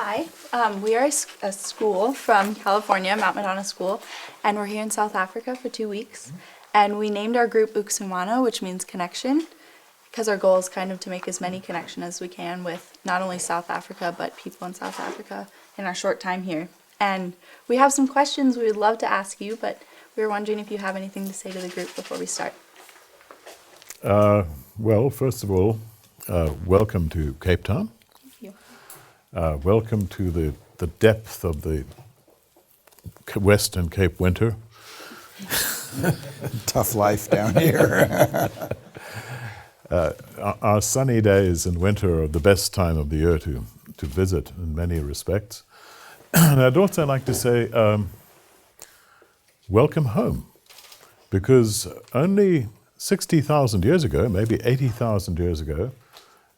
Hi, we are a school from California, Mount Madonna School, and we're here in South Africa for 2 weeks. And we named our group Uxhumano, which means connection, because our goal is kind of to make as many connections as we can with not only South Africa, but people in South Africa in our short time here. And we have some questions we would love to ask you, but we were wondering if you have anything to say to the group before we start. Well, first of all, welcome to Cape Town. Thank you. Welcome to the depth of the Western Cape winter. Tough life down here. Our sunny days in winter are the best time of the year to visit in many respects. And I'd also like to say, welcome home, because only 60,000 years ago, maybe 80,000 years ago,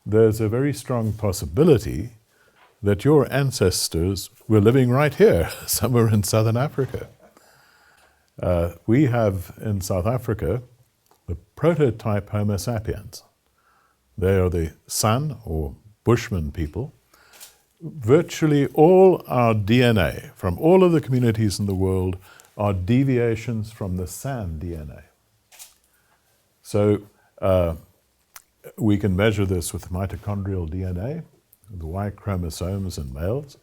there's a very strong possibility that your ancestors were living right here, somewhere in southern Africa. We have in South Africa the prototype Homo sapiens. They are the San or Bushman people. Virtually all our DNA from all of the communities in the world are deviations from the San DNA. So we can measure this with mitochondrial DNA, the Y chromosomes in males.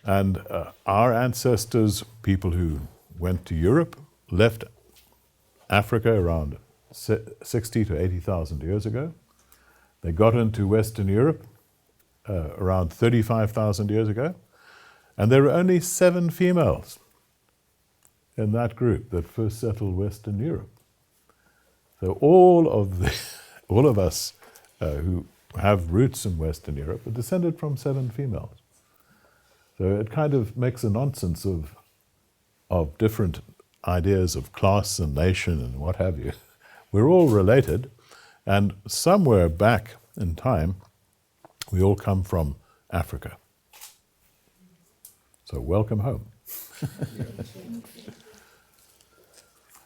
And our ancestors, people who went to Europe, left Africa around 60 to 80,000 years ago. They got into Western Europe around 35,000 years ago. And there were only 7 females in that group that first settled Western Europe. So all of us who have roots in Western Europe are descended from 7 females. So it kind of makes a nonsense of different ideas of class and nation and what have you. We're all related, and somewhere back in time, we all come from Africa. So welcome home.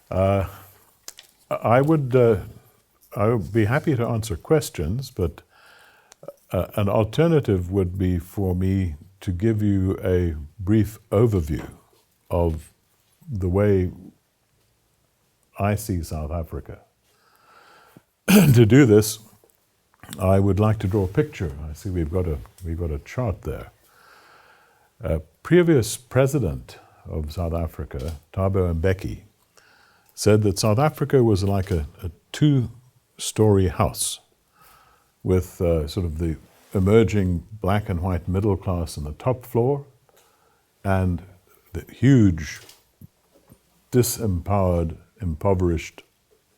I would be happy to answer questions, but an alternative would be for me to give you a brief overview of the way I see South Africa. To do this, I would like to draw a picture. I see we've got a chart there. A previous president of South Africa, Thabo Mbeki, said that South Africa was like a 2-story house with sort of the emerging black and white middle class on the top floor and the huge disempowered, impoverished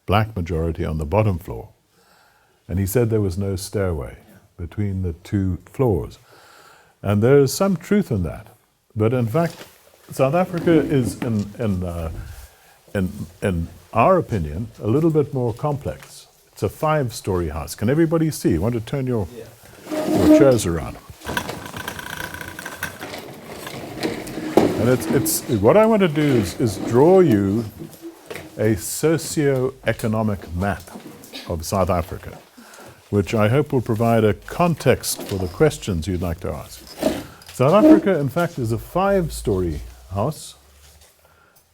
black majority on the bottom floor. And he said there was no stairway between the 2 floors. And there is some truth in that. But in fact, South Africa is, in our opinion, a little bit more complex. It's a 5-story house. Can everybody see? You want to turn your chairs around. And it's what I want to do is draw you a socioeconomic map of South Africa, which I hope will provide a context for the questions you'd like to ask. South Africa, in fact, is a 5-story house.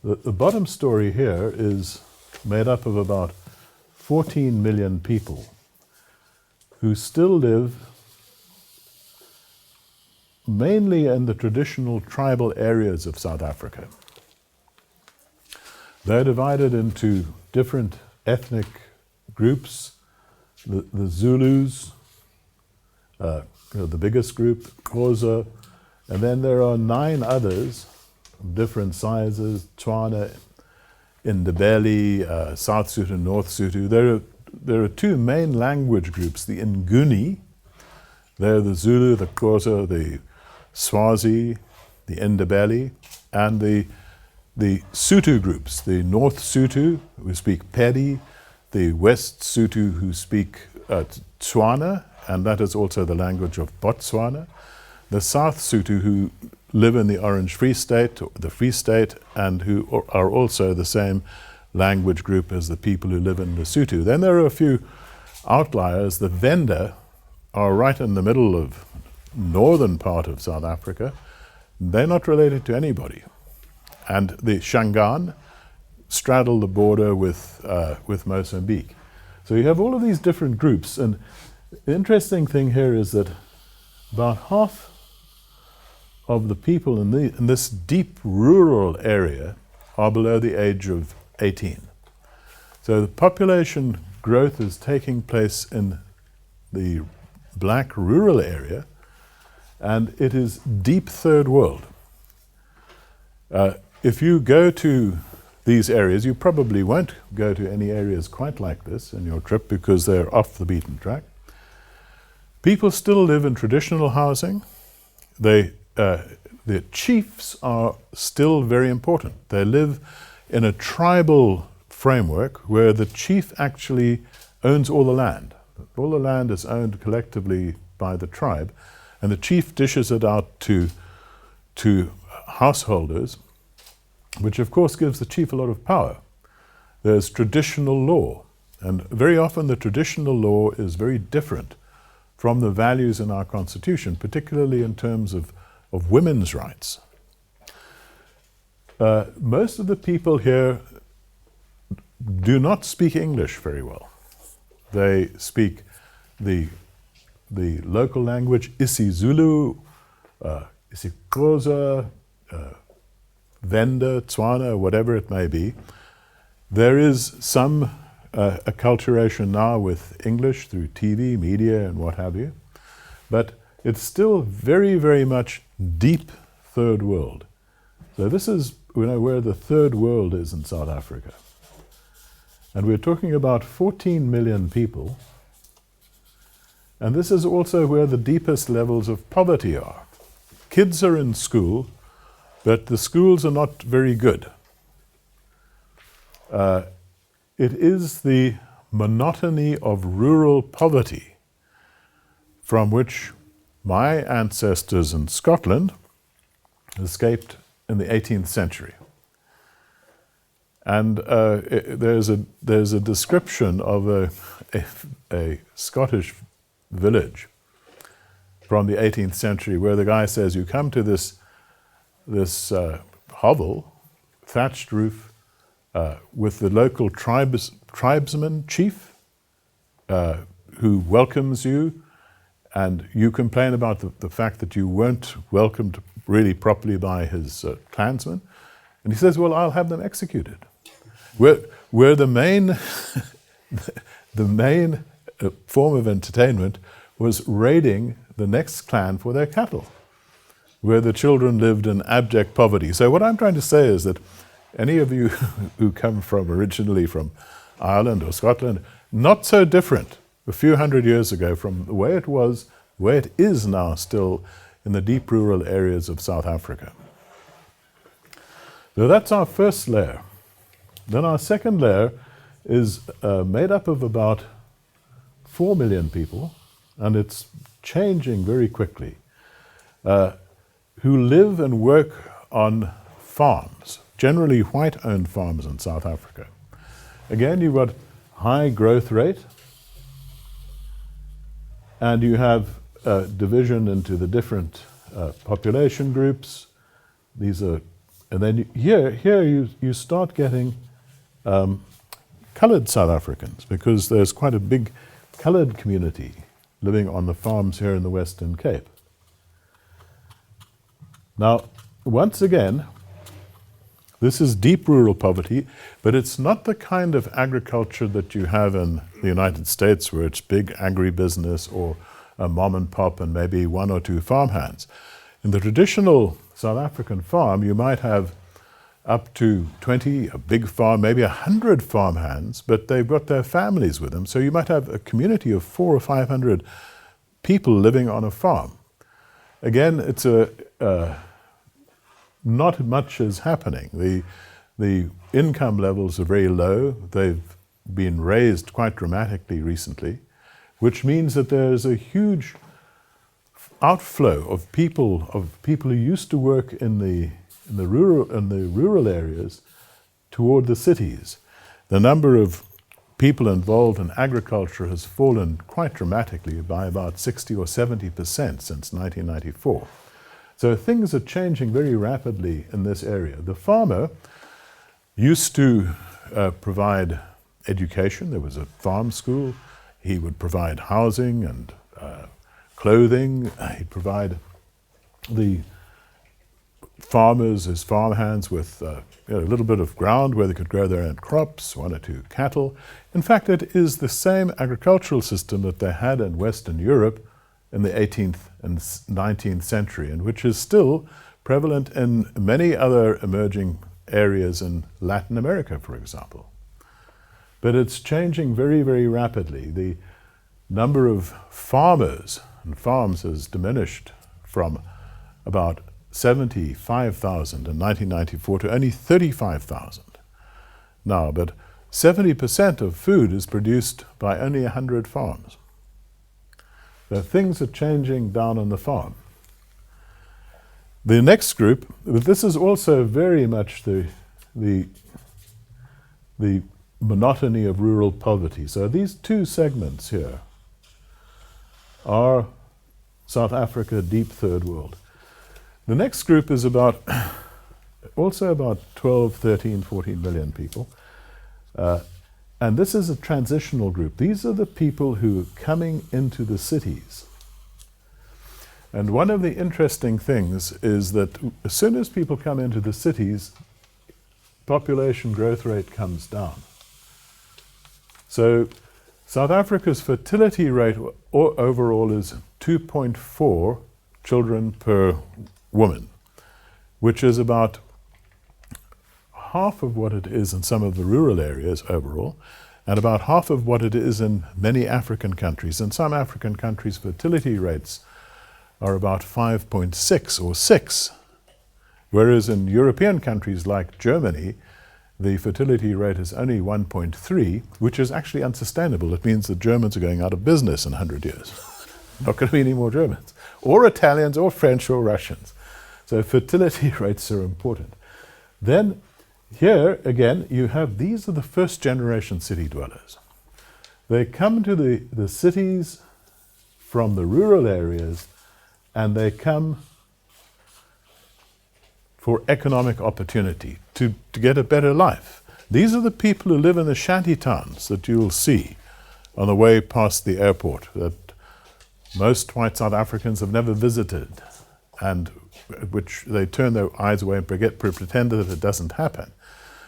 The bottom story here is made up of about 14 million people who still live mainly in the traditional tribal areas of South Africa. They're divided into different ethnic groups. The Zulus, the biggest group, Xhosa, and then there are 9 others of different sizes: Tswana, Ndebele, South Sotho, North Sotho. There are 2 main language groups: the Nguni, they're the Zulu, the Xhosa, the Swazi, the Ndebele, and the Sotho groups: the North Sotho, who speak Pedi, the West Sotho, who speak Tswana, and that is also the language of Botswana, the South Sotho, who live in the Orange Free State, the Free State, and who are also the same language group as the people who live in Lesotho. Then there are a few outliers. The Venda are right in the middle of northern part of South Africa, they're not related to anybody. And the Shangaan straddle the border with Mozambique. So you have all of these different groups, and the interesting thing here is that about half of the people in this deep rural area are below the age of 18. So the population growth is taking place in the black rural area, and it is deep third world. If you go to these areas, you probably won't go to any areas quite like this in your trip because they're off the beaten track. People still live in traditional housing. The chiefs are still very important. They live in a tribal framework where the chief actually owns all the land. All the land is owned collectively by the tribe, and the chief dishes it out to householders, which of course gives the chief a lot of power. There's traditional law, and very often the traditional law is very different from the values in our Constitution, particularly in terms of women's rights. Most of the people here do not speak English very well. They speak the local language, isiZulu, isiXhosa, Venda, Tswana, whatever it may be. There is some acculturation now with English through TV, media, and what have you, but it's still very, very much deep third world. So this is where the third world is in South Africa. And we're talking about 14 million people, and this is also where the deepest levels of poverty are. Kids are in school, but the schools are not very good. It is the monotony of rural poverty from which my ancestors in Scotland escaped in the 18th century. And there's a description of a Scottish village from the 18th century where the guy says, you come to this hovel, thatched roof, with the local tribesman chief who welcomes you, and you complain about the fact that you weren't welcomed really properly by his clansmen, and he says, well, I'll have them executed. Where the main form of entertainment was raiding the next clan for their cattle, where the children lived in abject poverty. So what I'm trying to say is that any of you who come originally from Ireland or Scotland, not so different a few hundred years ago from the way it was, the way it is now still in the deep rural areas of South Africa. So that's our first layer. Then our second layer is made up of about 4 million people, and it's changing very quickly, who live and work on farms, generally white-owned farms in South Africa. Again, you've got high growth rate, and you have division into the different population groups. These are, and then here you start getting colored South Africans, because there's quite a big colored community living on the farms here in the Western Cape. Now, once again, this is deep rural poverty, but it's not the kind of agriculture that you have in the United States, where it's big agribusiness or a mom and pop and maybe 1 or 2 farmhands. In the traditional South African farm, you might have up to 20, a big farm, maybe 100 farmhands, but they've got their families with them. So you might have a community of 400 or 500 people living on a farm. Again, it's not much is happening. The income levels are very low. They've been raised quite dramatically recently, which means that there's a huge outflow of people who used to work in the rural areas toward the cities. The number of people involved in agriculture has fallen quite dramatically by about 60 or 70% since 1994. So things are changing very rapidly in this area. The farmer used to provide education. There was a farm school. He would provide housing and clothing. He'd provide the farmers, his farmhands, with a little bit of ground where they could grow their own crops, 1 or 2 cattle. In fact, it is the same agricultural system that they had in Western Europe in the 18th and 19th century, and which is still prevalent in many other emerging areas in Latin America, for example. But it's changing very, very rapidly. The number of farmers and farms has diminished from about 75,000 in 1994 to only 35,000 now, but 70% of food is produced by only 100 farms. So things are changing down on the farm. The next group, this is also very much the monotony of rural poverty. So these 2 segments here are South Africa, deep third world. The next group is also about 12, 13, 14 million people. And this is a transitional group. These are the people who are coming into the cities. And one of the interesting things is that as soon as people come into the cities, population growth rate comes down. So South Africa's fertility rate overall is 2.4 children per woman, which is about half of what it is in some of the rural areas overall, and about half of what it is in many African countries. In some African countries, fertility rates are about 5.6 or 6, whereas in European countries like Germany, the fertility rate is only 1.3, which is actually unsustainable. It means the Germans are going out of business in 100 years. Not going to be any more Germans, or Italians, or French, or Russians. So fertility rates are important. Then here, again, you have, these are the first generation city dwellers. They come to the cities from the rural areas, and they come for economic opportunity, to get a better life. These are the people who live in the shanty towns that you'll see on the way past the airport, that most white South Africans have never visited, and which they turn their eyes away and pretend that it doesn't happen.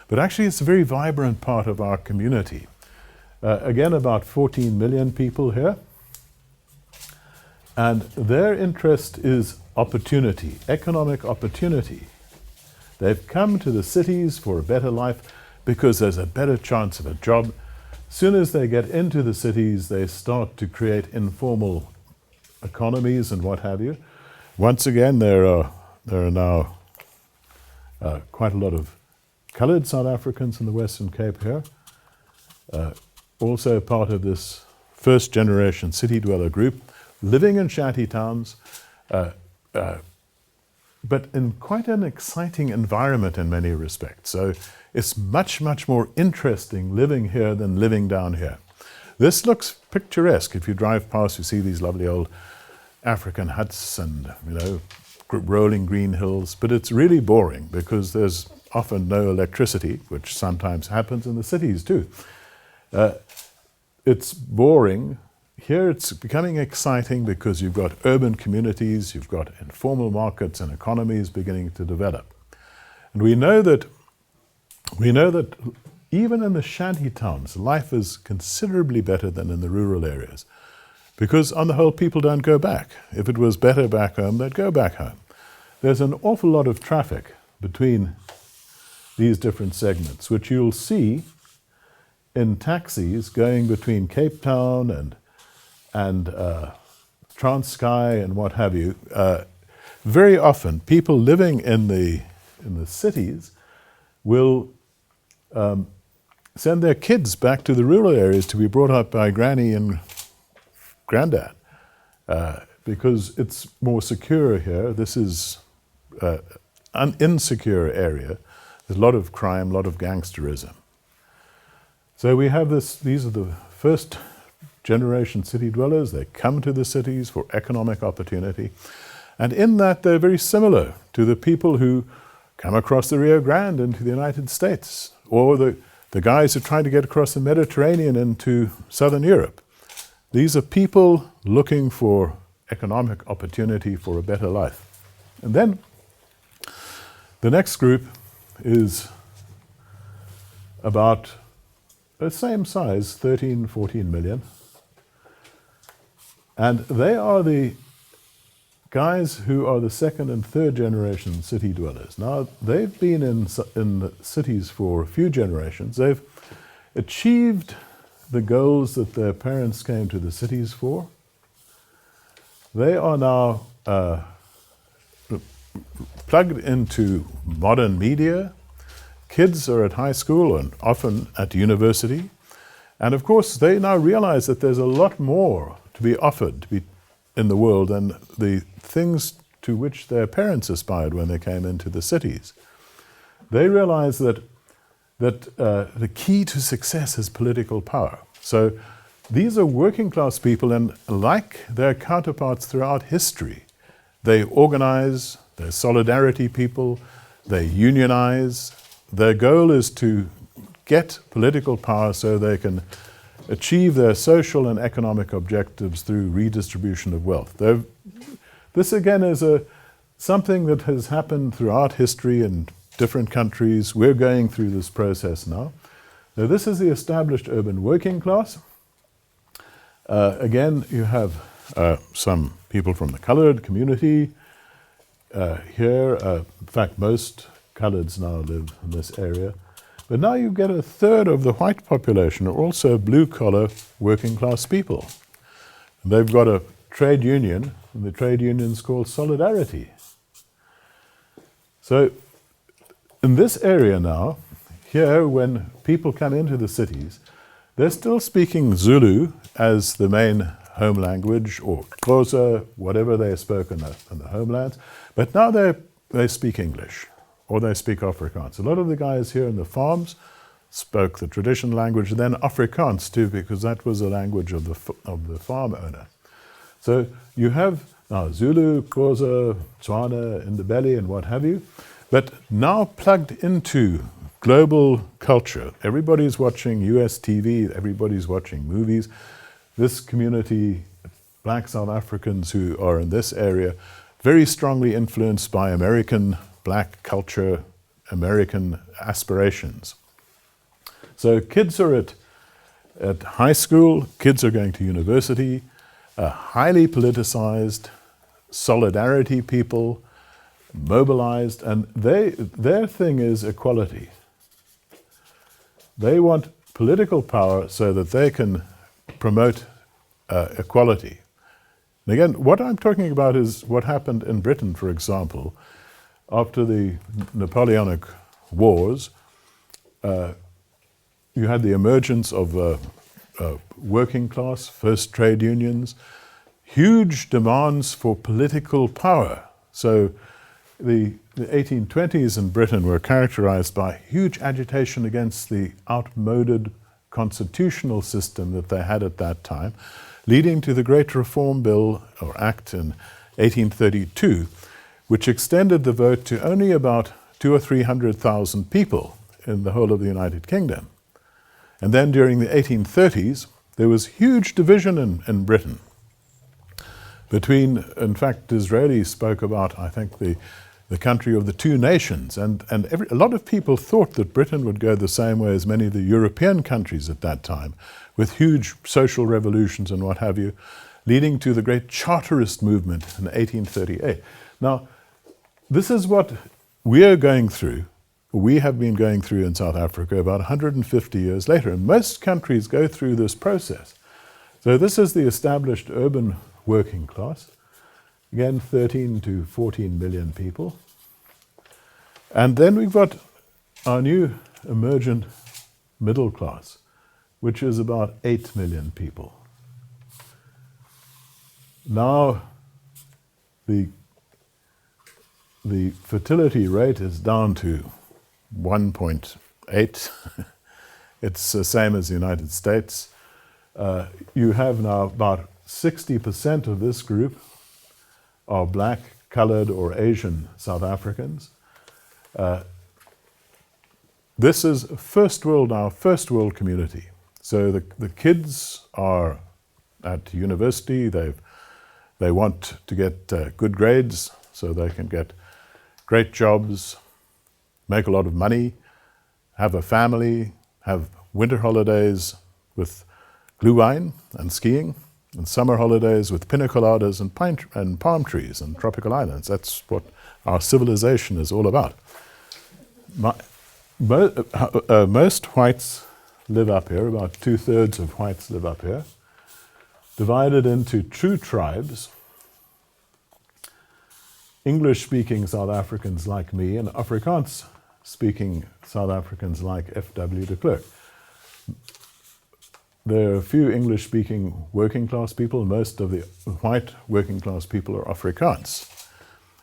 But actually it's a very vibrant part of our community. Again, about 14 million people here. And their interest is opportunity, economic opportunity. They've come to the cities for a better life because there's a better chance of a job. As soon as they get into the cities, they start to create informal economies and what have you. Once again, there are now quite a lot of coloured South Africans in the Western Cape here. Also part of this first generation city dweller group, living in shanty towns, but in quite an exciting environment in many respects. So it's much, much more interesting living here than living down here. This looks picturesque. If you drive past, you see these lovely old African huts and, rolling green hills, but it's really boring because there's often no electricity, which sometimes happens in the cities too. It's boring. Here it's becoming exciting because you've got urban communities, you've got informal markets and economies beginning to develop. And we know that even in the shanty towns, life is considerably better than in the rural areas. Because on the whole, people don't go back. If it was better back home, they'd go back home. There's an awful lot of traffic between these different segments, which you'll see in taxis going between Cape Town and Transkei and what have you. Very often, people living in the cities will send their kids back to the rural areas to be brought up by granny and granddad, because it's more secure here. This is an insecure area. There's a lot of crime, a lot of gangsterism. So we have this, these are the first generation city dwellers. They come to the cities for economic opportunity. And in that, they're very similar to the people who come across the Rio Grande into the United States, or the guys who try to get across the Mediterranean into Southern Europe. These are people looking for economic opportunity for a better life. And then the next group is about the same size, 13, 14 million. And they are the guys who are the second and third generation city dwellers. Now, they've been in the cities for a few generations. They've achieved the goals that their parents came to the cities for. They are now plugged into modern media. Kids are at high school and often at university. And of course, they now realize that there's a lot more to be offered in the world than the things to which their parents aspired when they came into the cities. They realize that the key to success is political power. So these are working class people, and like their counterparts throughout history, they organize, they're solidarity people, they unionize. Their goal is to get political power so they can achieve their social and economic objectives through redistribution of wealth. This again is something that has happened throughout history in different countries. We're going through this process now. Now, this is the established urban working class. Again, you have some people from the colored community here. In fact, most coloreds now live in this area. But now you get a third of the white population are also blue-collar working class people. And they've got a trade union, and the trade union is called Solidarity. So in this area now, here when people come into the cities, they're still speaking Zulu as the main home language, or Xhosa, whatever they spoke in the homelands. But now they speak English, or they speak Afrikaans. A lot of the guys here in the farms spoke the traditional language, and then Afrikaans too, because that was the language of the farm owner. So you have now Zulu, Xhosa, Tswana, Ndebele, and what have you, but now plugged into global culture. Everybody's watching US TV, everybody's watching movies. This community, black South Africans who are in this area, very strongly influenced by American black culture, American aspirations. So kids are at high school, kids are going to university, highly politicized, solidarity people, mobilized, and their thing is equality. They want political power so that they can promote equality. And again, what I'm talking about is what happened in Britain, for example, after the Napoleonic Wars. You had the emergence of working class, first trade unions, huge demands for political power. So the 1820s in Britain were characterized by huge agitation against the outmoded constitutional system that they had at that time, leading to the Great Reform Bill, or Act, in 1832, which extended the vote to only about 200,000 or 300,000 people in the whole of the United Kingdom. And then during the 1830s, there was huge division in Britain between, in fact, Disraeli spoke about, I think, the country of the two nations. And a lot of people thought that Britain would go the same way as many of the European countries at that time, with huge social revolutions and what have you, leading to the great Charterist movement in 1838. Now, this is what we're going through, we have been going through in South Africa about 150 years later, and most countries go through this process. So this is the established urban working class, again 13 to 14 million people. And then we've got our new emergent middle class, which is about 8 million people. Now the fertility rate is down to 1.8 It's the same as the United States. You have now about 60% of this group are black, colored, or Asian South Africans. This is our first world community. So the kids are at university, they want to get good grades so they can get great jobs, make a lot of money, have a family, have winter holidays with glühwein and skiing, and summer holidays with pina coladas and palm trees and tropical islands. That's what our civilization is all about. Most whites live up here, about 2/3 of whites live up here, divided into true tribes, English-speaking South Africans like me and Afrikaans-speaking South Africans like F.W. de Klerk. There are a few English-speaking working-class people. Most of the white working-class people are Afrikaans,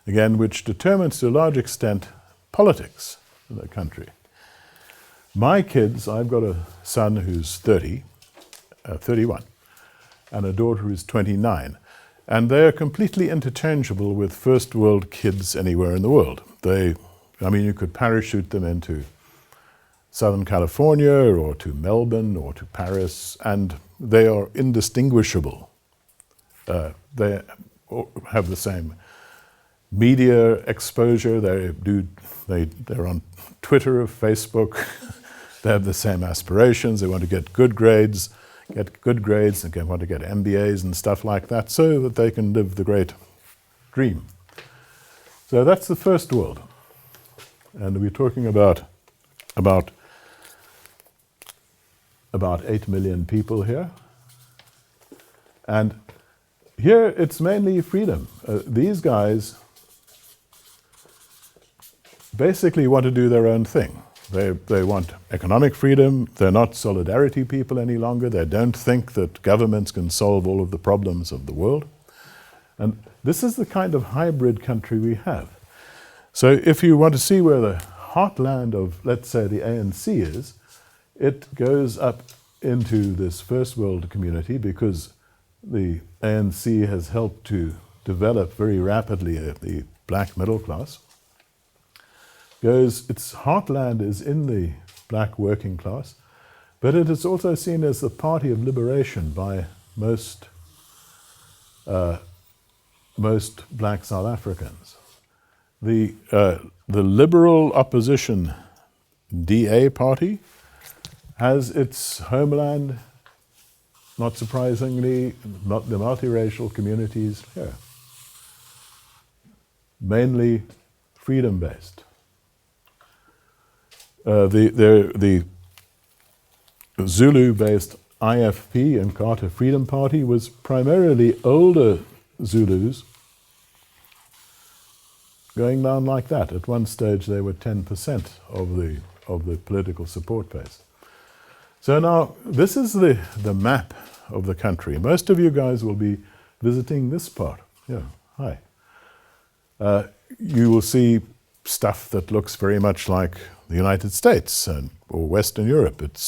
again, which determines to a large extent politics in the country. My kids, I've got a son who's 31, and a daughter who's 29, and they're completely interchangeable with first world kids anywhere in the world. You could parachute them into Southern California or to Melbourne or to Paris, and they are indistinguishable. They have the same media exposure. They're on Twitter or Facebook. They have the same aspirations. They want to get good grades, and they want to get MBAs and stuff like that so that they can live the great dream. So that's the first world. And we're talking about 8 million people here. And here it's mainly freedom. These guys basically want to do their own thing. They want economic freedom. They're not solidarity people any longer. They don't think that governments can solve all of the problems of the world. And this is the kind of hybrid country we have. So if you want to see where the heartland of, let's say, the ANC is, it goes up into this first world community because the ANC has helped to develop very rapidly the black middle class. Its heartland is in the black working class, but it is also seen as the party of liberation by most black South Africans. The liberal opposition DA party has its homeland, not surprisingly, not the multiracial communities here, mainly freedom-based. The Zulu-based IFP and Carter Freedom Party was primarily older Zulus going down like that. At one stage they were 10% of the political support base. So now this is the map of the country. Most of you guys will be visiting this part. Yeah, hi. You will see stuff that looks very much like the United States or Western Europe. It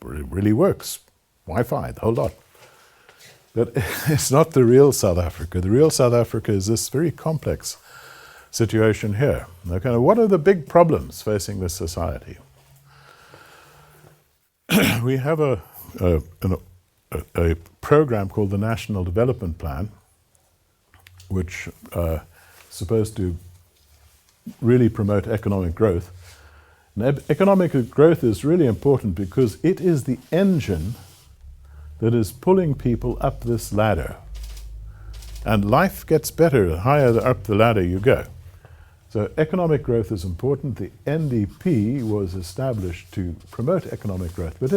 really works. Wi-Fi, the whole lot. But it's not the real South Africa. The real South Africa is this very complex situation here. Okay, what are the big problems facing this society? We have a program called the National Development Plan, which is supposed to really promote economic growth. And economic growth is really important because it is the engine that is pulling people up this ladder. And life gets better the higher up the ladder you go. So economic growth is important. The NDP was established to promote economic growth, but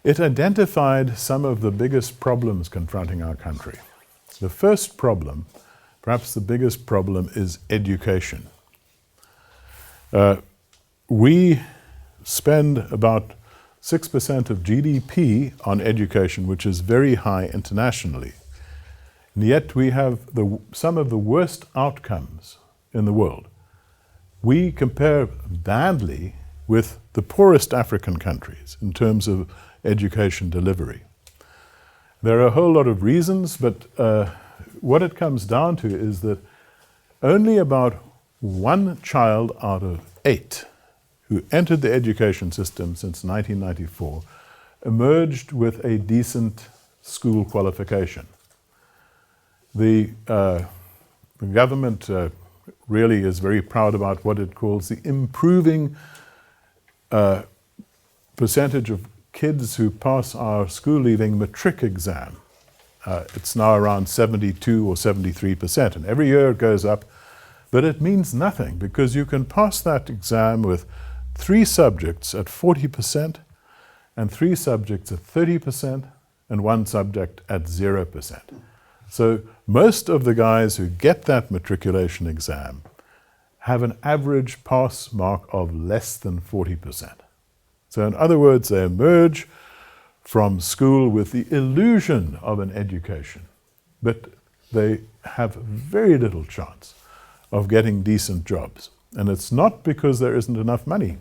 it identified some of the biggest problems confronting our country. The first problem, perhaps the biggest problem, is education. We spend about 6% of GDP on education, which is very high internationally. And yet we have some of the worst outcomes in the world. We compare badly with the poorest African countries in terms of education delivery. There are a whole lot of reasons, but what it comes down to is that only about 1 child out of 8 who entered the education system since 1994 emerged with a decent school qualification. The government really is very proud about what it calls the improving percentage of kids who pass our school-leaving matric exam. It's now around 72 or 73%, and every year it goes up, but it means nothing because you can pass that exam with 3 subjects at 40%, and 3 subjects at 30%, and 1 subject at 0%. So most of the guys who get that matriculation exam have an average pass mark of less than 40%. So in other words, they emerge from school with the illusion of an education, but they have very little chance of getting decent jobs. And it's not because there isn't enough money.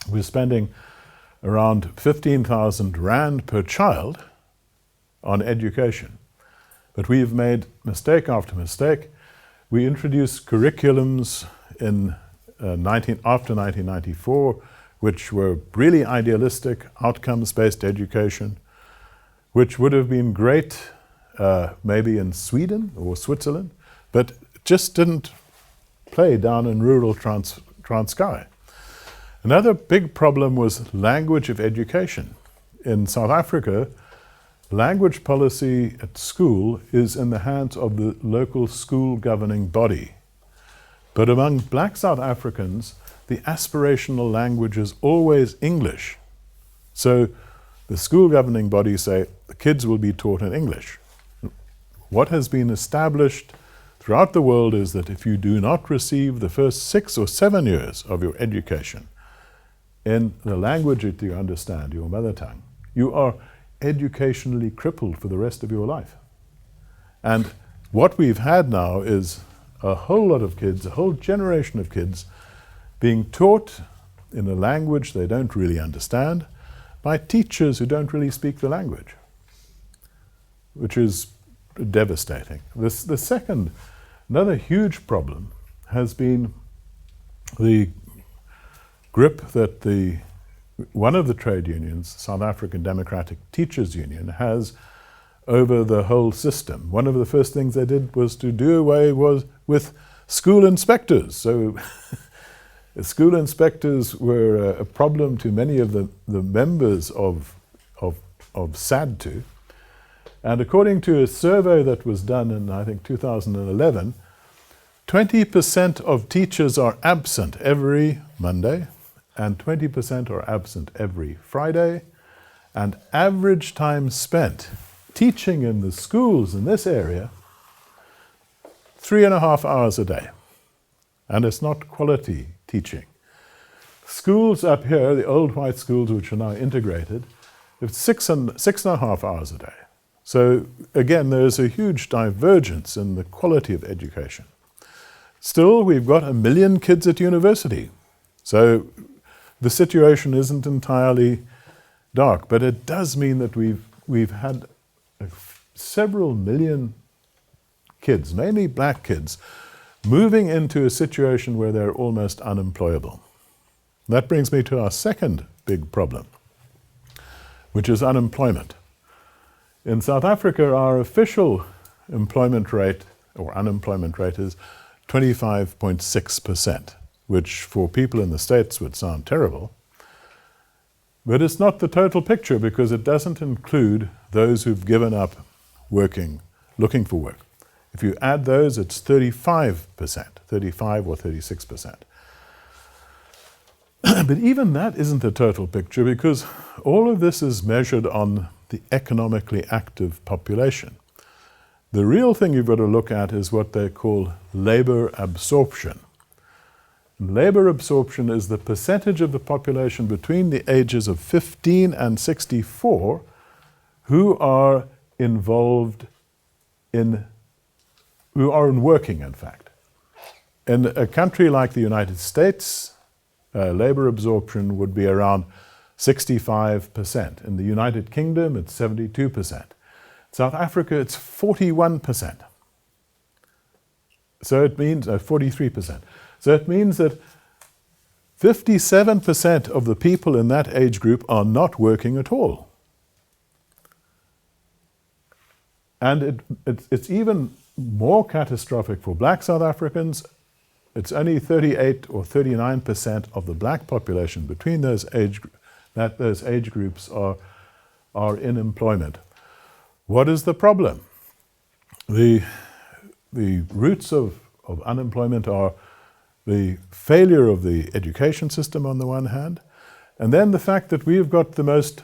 We're spending around 15,000 Rand per child on education. But we've made mistake after mistake. We introduced curriculums after 1994, which were really idealistic, outcomes-based education, which would have been great maybe in Sweden or Switzerland, but just didn't play down in rural Transkei. Another big problem was language of education. In South Africa, language policy at school is in the hands of the local school governing body. But among black South Africans, the aspirational language is always English. So the school governing bodies say the kids will be taught in English. What has been established throughout the world is that if you do not receive the first 6 or 7 years of your education in the language that you understand, your mother tongue, you are educationally crippled for the rest of your life. And what we've had now is a whole lot of kids, a whole generation of kids, being taught in a language they don't really understand by teachers who don't really speak the language, which is devastating. The second, another huge problem has been the grip that one of the trade unions, South African Democratic Teachers Union, has over the whole system. One of the first things they did was to do away with school inspectors. So school inspectors were a problem to many of the members of SADTU. And according to a survey that was done in, I think, 2011, 20% of teachers are absent every Monday, and 20% are absent every Friday, and average time spent teaching in the schools in this area, 3.5 hours a day. And it's not quality teaching. Schools up here, the old white schools which are now integrated, it's 6.5 hours a day. So again, there's a huge divergence in the quality of education. Still, we've got 1 million kids at university. So the situation isn't entirely dark, but it does mean that we've had several million kids, mainly black kids, moving into a situation where they're almost unemployable. That brings me to our second big problem, which is unemployment. In South Africa, our official employment rate, or unemployment rate, is 25.6%, which for people in the States would sound terrible. But it's not the total picture because it doesn't include those who've given up working, looking for work. If you add those, it's 35%, 35 or 36%. But even that isn't the total picture because all of this is measured on the economically active population. The real thing you've got to look at is what they call labor absorption. Labor absorption is the percentage of the population between the ages of 15 and 64 who are involved in working, in fact. In a country like the United States, labor absorption would be around 65%. In the United Kingdom, it's 72%. South Africa, it's 41%. So it means 43%. So it means that 57% of the people in that age group are not working at all. And it's even more catastrophic for black South Africans. It's only 38 or 39% of the black population between those age groups are in employment. What is the problem? The roots of unemployment are the failure of the education system on the one hand, and then the fact that we have got the most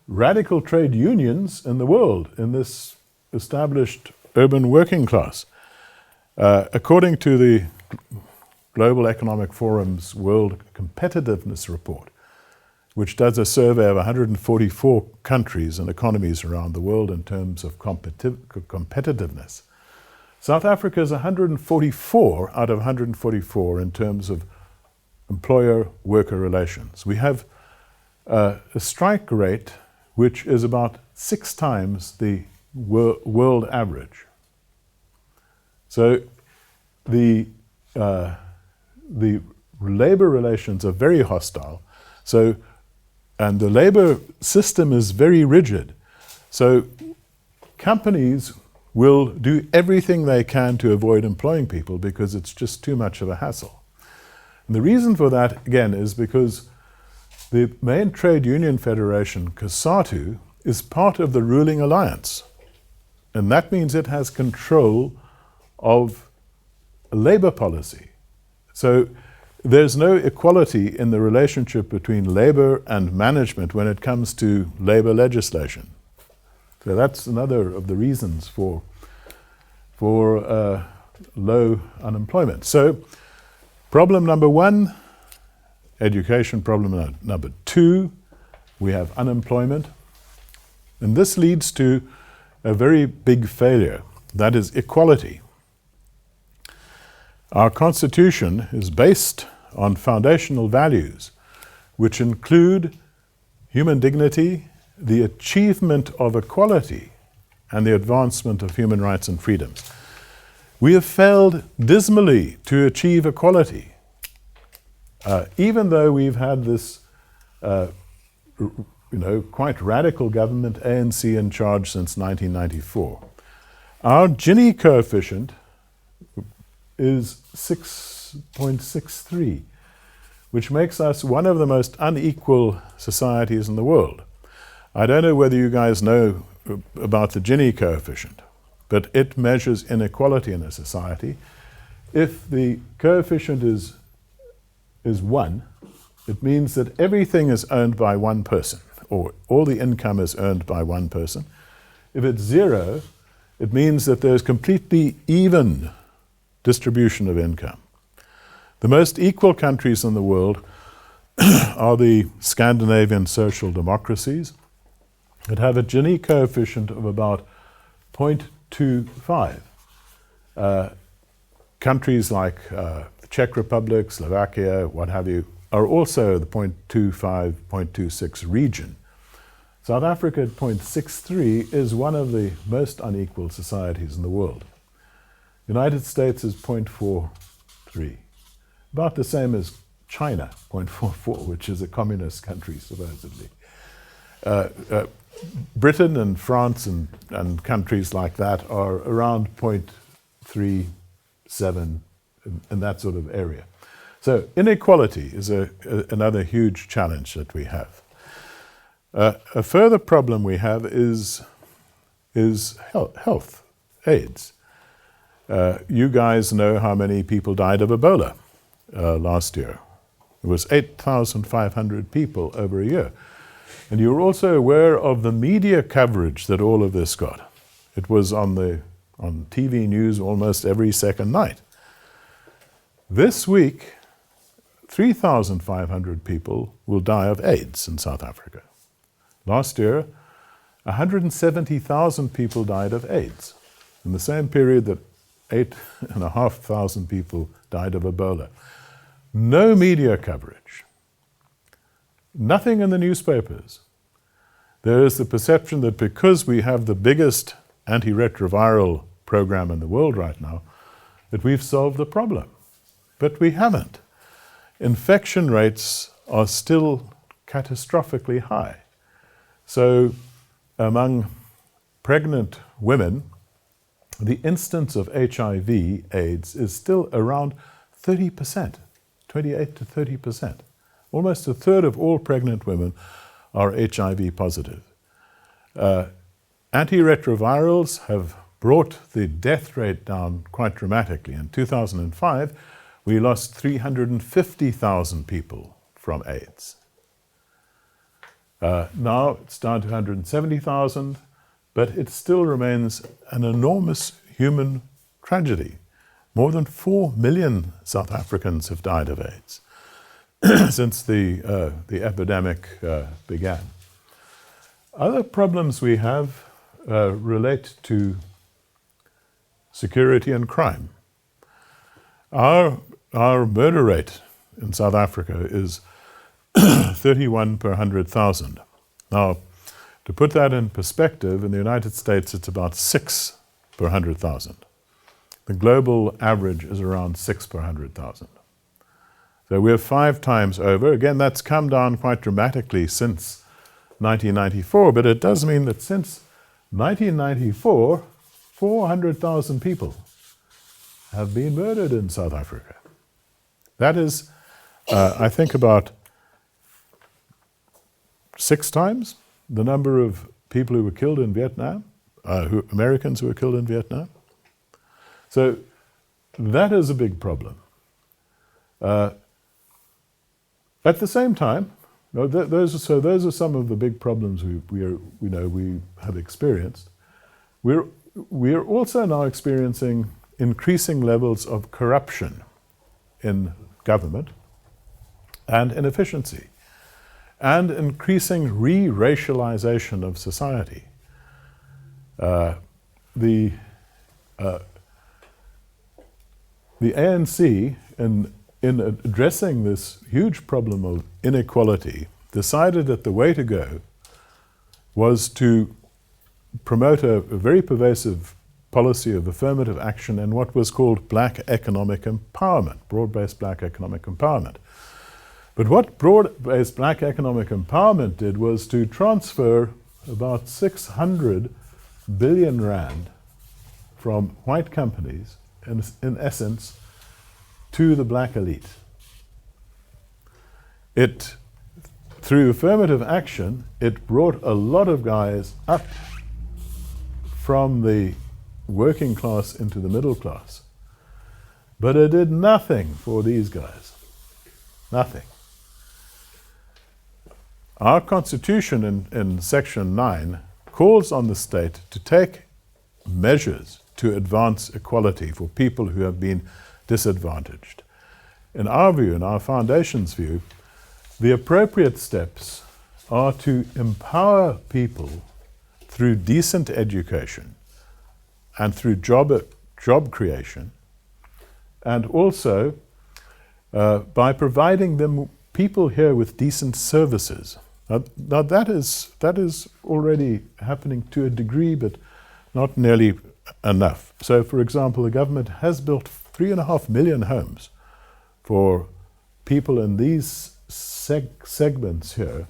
radical trade unions in the world in this established urban working class. According to the Global Economic Forum's World Competitiveness Report, which does a survey of 144 countries and economies around the world in terms of competitiveness, South Africa is 144 out of 144 in terms of employer-worker relations. We have a strike rate which is about 6 times the world average. So the labor relations are very hostile. And the labor system is very rigid. So companies will do everything they can to avoid employing people because it's just too much of a hassle. And the reason for that, again, is because the main trade union federation, COSATU, is part of the ruling alliance. And that means it has control of labor policy. So there's no equality in the relationship between labor and management when it comes to labor legislation. So that's another of the reasons for low unemployment. So problem number 1, education. Problem number 2, we have unemployment. And this leads to a very big failure, that is equality. Our Constitution is based on foundational values, which include human dignity, the achievement of equality, and the advancement of human rights and freedoms. We have failed dismally to achieve equality, even though we've had this quite radical government, ANC, in charge since 1994. Our Gini coefficient is 6.63, which makes us one of the most unequal societies in the world. I don't know whether you guys know about the Gini coefficient, but it measures inequality in a society. If the coefficient is 1, it means that everything is owned by one person, or all the income is earned by one person. If it's 0, it means that there's completely even distribution of income. The most equal countries in the world are the Scandinavian social democracies that have a Gini coefficient of about 0.25. Countries like the Czech Republic, Slovakia, what have you, are also the 0.25, 0.26 region. South Africa at 0.63 is one of the most unequal societies in the world. The United States is 0.43, about the same as China, 0.44, which is a communist country, supposedly. Britain and France and countries like that are around 0.37 in that sort of area. So inequality is another huge challenge that we have. A further problem we have is health, AIDS. You guys know how many people died of Ebola last year. It was 8,500 people over a year. And you're also aware of the media coverage that all of this got. It was on TV news almost every second night. This week, 3,500 people will die of AIDS in South Africa. Last year, 170,000 people died of AIDS. In the same period that 8,500 people died of Ebola. No media coverage. Nothing in the newspapers. There is the perception that because we have the biggest antiretroviral program in the world right now, that we've solved the problem. But we haven't. Infection rates are still catastrophically high. So among pregnant women, the incidence of HIV/AIDS is still around 30%, 28 to 30%. Almost a third of all pregnant women are HIV positive. Antiretrovirals have brought the death rate down quite dramatically. In 2005, we lost 350,000 people from AIDS. Now it's down to 170,000, but it still remains an enormous human tragedy. More than 4 million South Africans have died of AIDS since the epidemic began. Other problems we have relate to security and crime. Our murder rate in South Africa is 31 per 100,000. Now, to put that in perspective, in the United States it's about 6 per 100,000. The global average is around 6 per 100,000. So we're 5 times over. Again, that's come down quite dramatically since 1994, but it does mean that since 1994, 400,000 people have been murdered in South Africa. That is, I think, about 6 times the number of people who were killed in Vietnam, Americans who were killed in Vietnam. So that is a big problem. At the same time, those are some of the big problems we have experienced. We're also now experiencing increasing levels of corruption in government and inefficiency, and increasing re-racialization of society. The ANC, in addressing this huge problem of inequality, decided that the way to go was to promote a very pervasive policy of affirmative action in what was called black economic empowerment, broad-based black economic empowerment. But what broad-based black economic empowerment did was to transfer about 600 billion rand from white companies, in essence, to the black elite. Through affirmative action, it brought a lot of guys up from the working class into the middle class. But it did nothing for these guys. Nothing. Our Constitution in Section 9 calls on the state to take measures to advance equality for people who have been disadvantaged. In our view, in our foundation's view, the appropriate steps are to empower people through decent education and through job creation, and also by providing them people here with decent services. Now that is already happening to a degree, but not nearly enough. So, for example, the government has built 3.5 million homes for people in these segments here,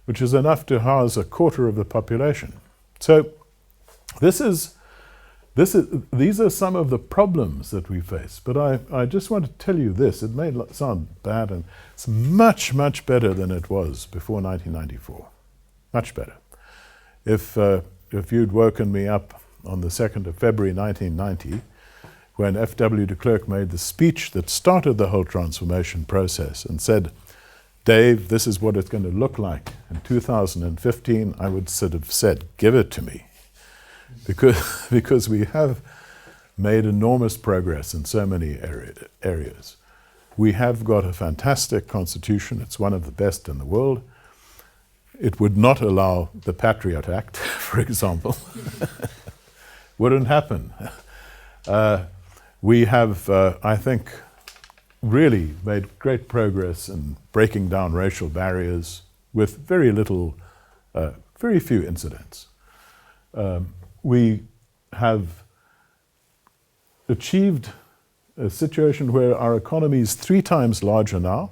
which is enough to house a quarter of the population. So these are some of the problems that we face. But I just want to tell you this. It may sound bad, and it's much, much better than it was before 1994. Much better. If you'd woken me up on the 2nd of February 1990, when F.W. de Klerk made the speech that started the whole transformation process and said, Dave, this is what it's going to look like in 2015, I would sort of said, give it to me. Because we have made enormous progress in so many areas. We have got a fantastic constitution. It's one of the best in the world. It would not allow the Patriot Act, for example. Wouldn't happen. We have, I think, really made great progress in breaking down racial barriers with very few incidents. We have achieved a situation where our economy is 3 times larger now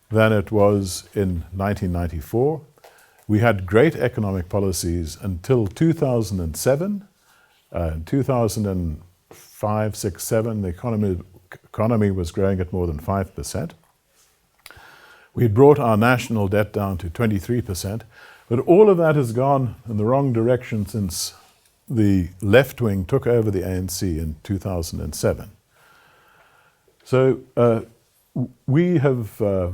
than it was in 1994. We had great economic policies until 2007. In 2005, 6, 7, the economy was growing at more than 5%. We had brought our national debt down to 23%, but all of that has gone in the wrong direction since the left wing took over the ANC in 2007. So we also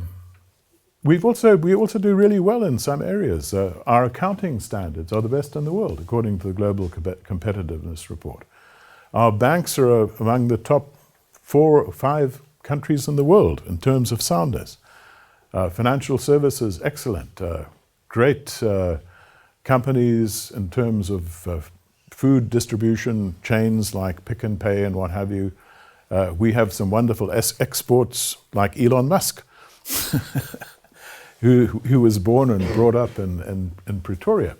do really well in some areas. Our accounting standards are the best in the world, according to the Global Competitiveness Report. Our banks are among the top 4 or 5 countries in the world in terms of soundness. Financial services, excellent. Great companies in terms of food distribution chains like Pick and Pay and what have you. We have some wonderful exports like Elon Musk, who was born and brought up in Pretoria.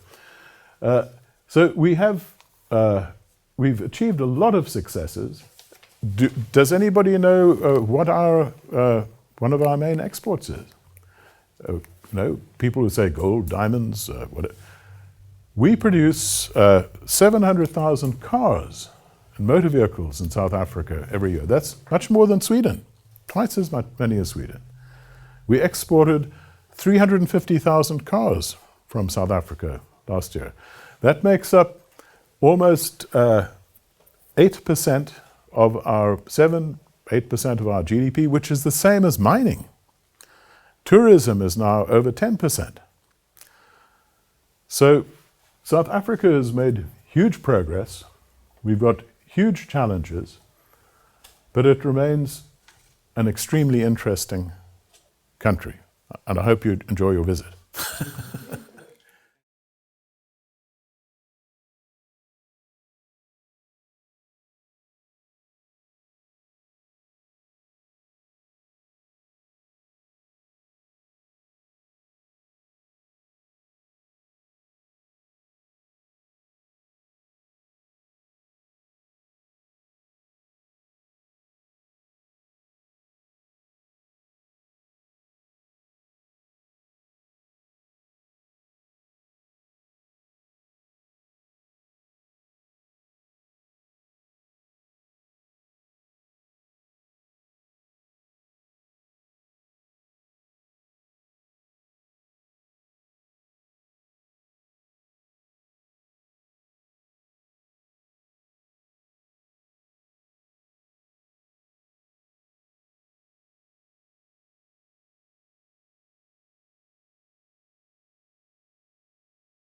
So we've achieved a lot of successes. Does anybody know what one of our main exports is? People who say gold, diamonds, whatever. We produce 700,000 cars and motor vehicles in South Africa every year. That's much more than Sweden, twice as many as Sweden. We exported 350,000 cars from South Africa last year. That makes up almost 8% of our 8% of our GDP, which is the same as mining. Tourism is now over 10%. So South Africa has made huge progress. We've got huge challenges, but it remains an extremely interesting country. And I hope you enjoy your visit.